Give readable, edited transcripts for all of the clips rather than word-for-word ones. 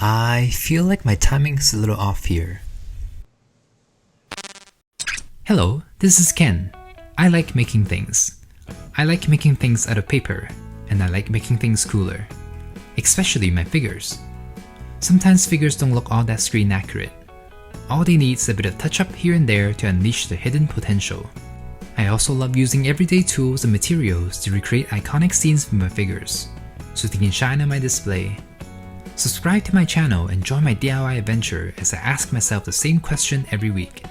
I feel like my timing is a little off here. Hello, this is Ken. I like making things. I like making things out of paper, and I like making things cooler. Especially my figures. Sometimes figures don't look all that screen accurate. All they need is a bit of touch up here and there to unleash their hidden potential. I also love using everyday tools and materials to recreate iconic scenes from my figures, so they can shine on my display. Subscribe to my channel and join my DIY adventure as I ask myself the same question every week.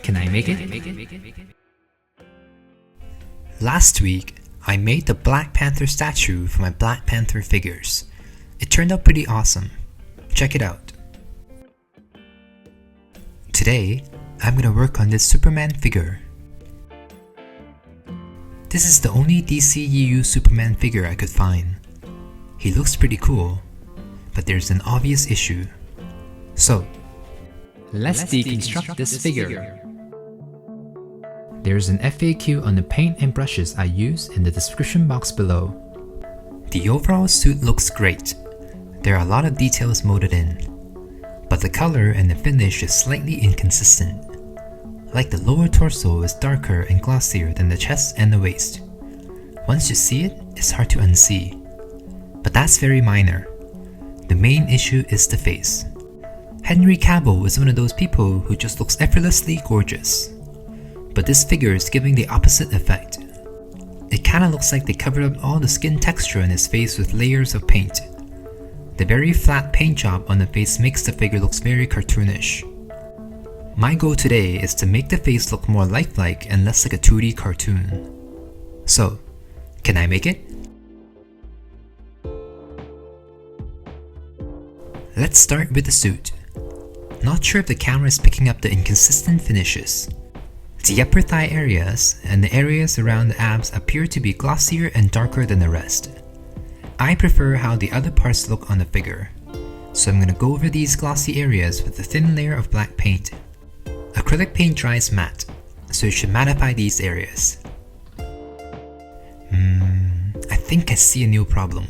Can I make it? Last week, I made the Black Panther statue for my Black Panther figures. It turned out pretty awesome. Check it out. Today, I'm gonna work on this Superman figure. This is the only DCEU Superman figure I could find. He looks pretty cool, but there's an obvious issue. So, let's deconstruct this figure. There's an FAQ on the paint and brushes I use in the description box below. The overall suit looks great. There are a lot of details molded in, but the color and the finish is slightly inconsistent. Like the lower torso is darker and glossier than the chest and the waist. Once you see it, it's hard to unsee. But that's very minor. The main issue is the face. Henry Cavill is one of those people who just looks effortlessly gorgeous. But this figure is giving the opposite effect. It kinda looks like they covered up all the skin texture in his face with layers of paint. The very flat paint job on the face makes the figure look very cartoonish. My goal today is to make the face look more lifelike and less like a 2D cartoon. So, can I make it? Let's start with the suit. Not sure if the camera is picking up the inconsistent finishes. The upper thigh areas and the areas around the abs appear to be glossier and darker than the rest. I prefer how the other parts look on the figure, so I'm going to go over these glossy areas with a thin layer of black paint. Acrylic paint dries matte, so it should mattify these areas. I think I see a new problem.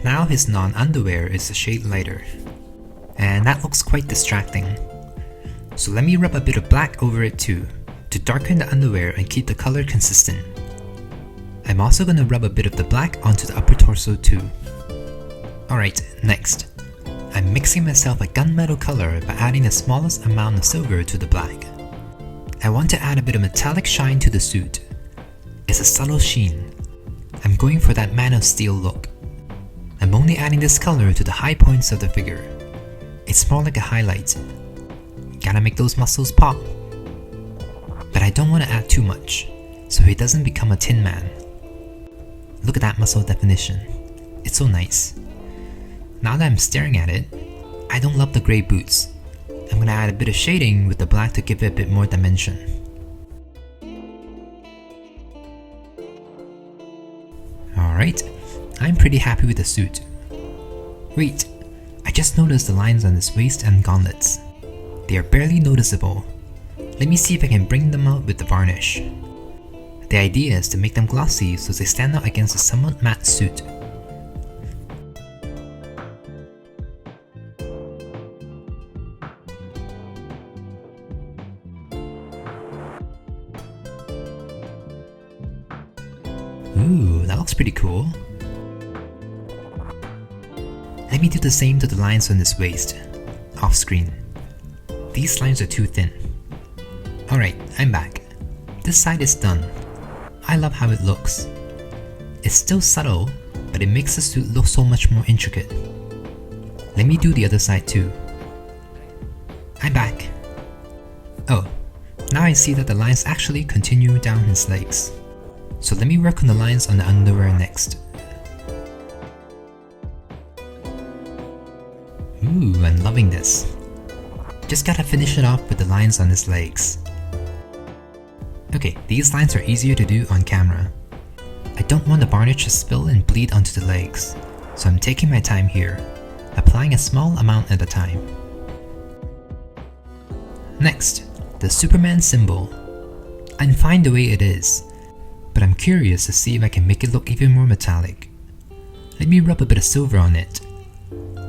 Now his non-underwear is a shade lighter, and that looks quite distracting. So let me rub a bit of black over it too, to darken the underwear and keep the color consistent. I'm also going to rub a bit of the black onto the upper torso too. Alright, next. I'm mixing myself a gunmetal color by adding the smallest amount of silver to the black. I want to add a bit of metallic shine to the suit. It's a subtle sheen. I'm going for that Man of Steel look. I'm only adding this color to the high points of the figure. It's more like a highlight. Gotta make those muscles pop. But I don't want to add too much, so he doesn't become a Tin Man. Look at that muscle definition. It's so nice. Now that I'm staring at it, I don't love the grey boots. I'm gonna add a bit of shading with the black to give it a bit more dimension. Alright, I'm pretty happy with the suit. Wait, I just noticed the lines on his waist and gauntlets. They are barely noticeable. Let me see if I can bring them out with the varnish. The idea is to make them glossy so they stand out against a somewhat matte suit. Ooh, that looks pretty cool. Let me do the same to the lines on his waist, off screen. These lines are too thin. Alright, I'm back. This side is done. I love how it looks. It's still subtle, but it makes the suit look so much more intricate. Let me do the other side too. I'm back. Oh, now I see that the lines actually continue down his legs. So let me work on the lines on the underwear next. Ooh, I'm loving this. Just gotta finish it off with the lines on his legs. Okay, these lines are easier to do on camera. I don't want the varnish to spill and bleed onto the legs, so I'm taking my time here, applying a small amount at a time. Next, the Superman symbol. I'm fine the way it is, but I'm curious to see if I can make it look even more metallic. Let me rub a bit of silver on it.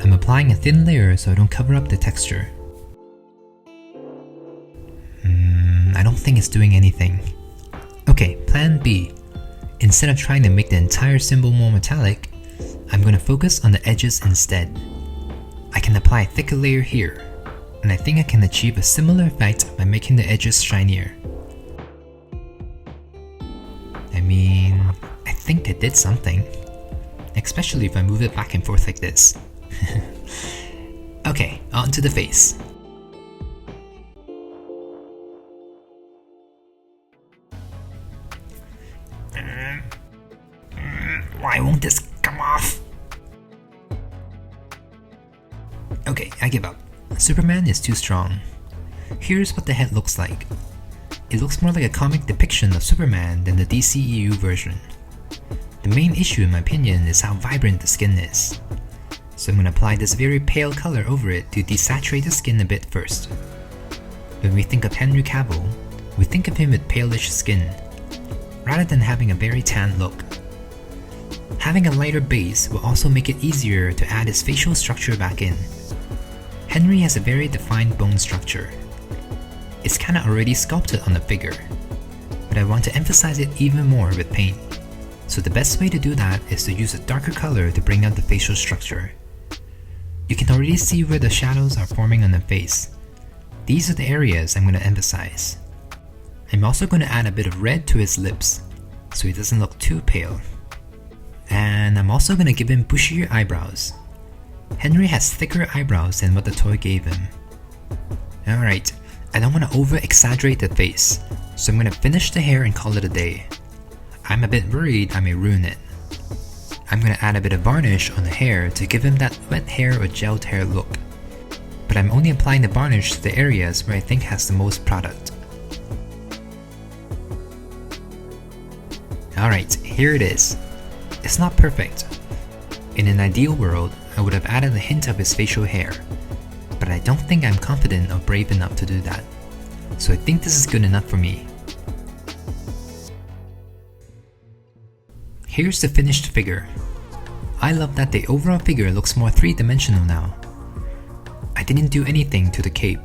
I'm applying a thin layer so I don't cover up the texture. I don't think it's doing anything. Okay, plan B. Instead of trying to make the entire symbol more metallic, I'm going to focus on the edges instead. I can apply a thicker layer here, and I think I can achieve a similar effect by making the edges shinier. I think I did something. Especially if I move it back and forth like this. Okay, on to the face. Why won't this come off? Okay, I give up. Superman is too strong. Here's what the head looks like. It looks more like a comic depiction of Superman than the DCEU version. The main issue in my opinion is how vibrant the skin is. So I'm going to apply this very pale color over it to desaturate the skin a bit first. When we think of Henry Cavill, we think of him with palish skin, rather than having a very tan look. Having a lighter base will also make it easier to add his facial structure back in. Henry has a very defined bone structure. It's kinda already sculpted on the figure, but I want to emphasize it even more with paint. So the best way to do that is to use a darker color to bring out the facial structure. You can already see where the shadows are forming on the face. These are the areas I'm going to emphasize. I'm also going to add a bit of red to his lips, so he doesn't look too pale. And I'm also going to give him bushier eyebrows. Henry has thicker eyebrows than what the toy gave him. Alright, I don't want to over-exaggerate the face, so I'm going to finish the hair and call it a day. I'm a bit worried I may ruin it. I'm going to add a bit of varnish on the hair to give him that wet hair or gelled hair look. But I'm only applying the varnish to the areas where I think has the most product. Alright, here it is. It's not perfect. In an ideal world, I would have added a hint of his facial hair, but I don't think I'm confident or brave enough to do that. So I think this is good enough for me. Here's the finished figure. I love that the overall figure looks more three-dimensional now. I didn't do anything to the cape,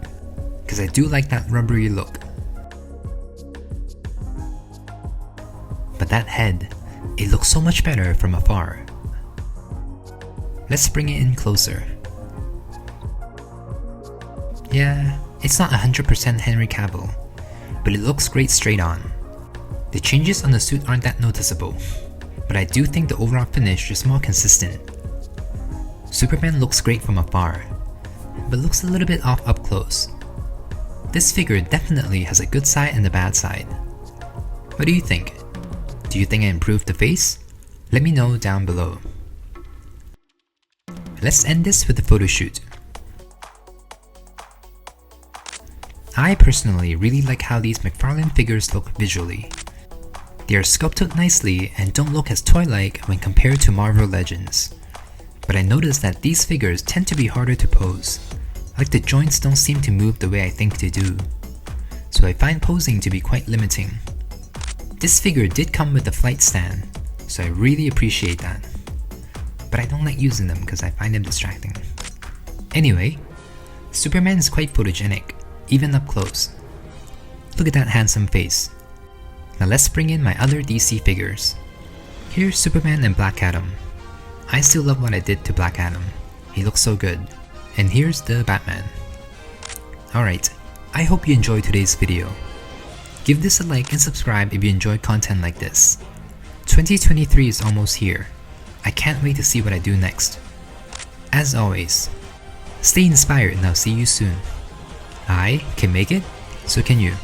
because I do like that rubbery look. But that head, it looks so much better from afar. Let's bring it in closer. Yeah, it's not 100% Henry Cavill, but it looks great straight on. The changes on the suit aren't that noticeable, but I do think the overall finish is more consistent. Superman looks great from afar, but looks a little bit off up close. This figure definitely has a good side and a bad side. What do you think? Do you think I improved the face? Let me know down below. Let's end this with a photo shoot. I personally really like how these McFarlane figures look visually. They are sculpted nicely and don't look as toy-like when compared to Marvel Legends. But I noticed that these figures tend to be harder to pose, like the joints don't seem to move the way I think they do. So I find posing to be quite limiting. This figure did come with a flight stand, so I really appreciate that. But I don't like using them because I find them distracting. Anyway, Superman is quite photogenic, even up close. Look at that handsome face. Now let's bring in my other DC figures. Here's Superman and Black Adam. I still love what I did to Black Adam. He looks so good. And here's the Batman. Alright, I hope you enjoyed today's video. Give this a like and subscribe if you enjoy content like this. 2023 is almost here. I can't wait to see what I do next. As always, stay inspired and I'll see you soon. I can make it, so can you.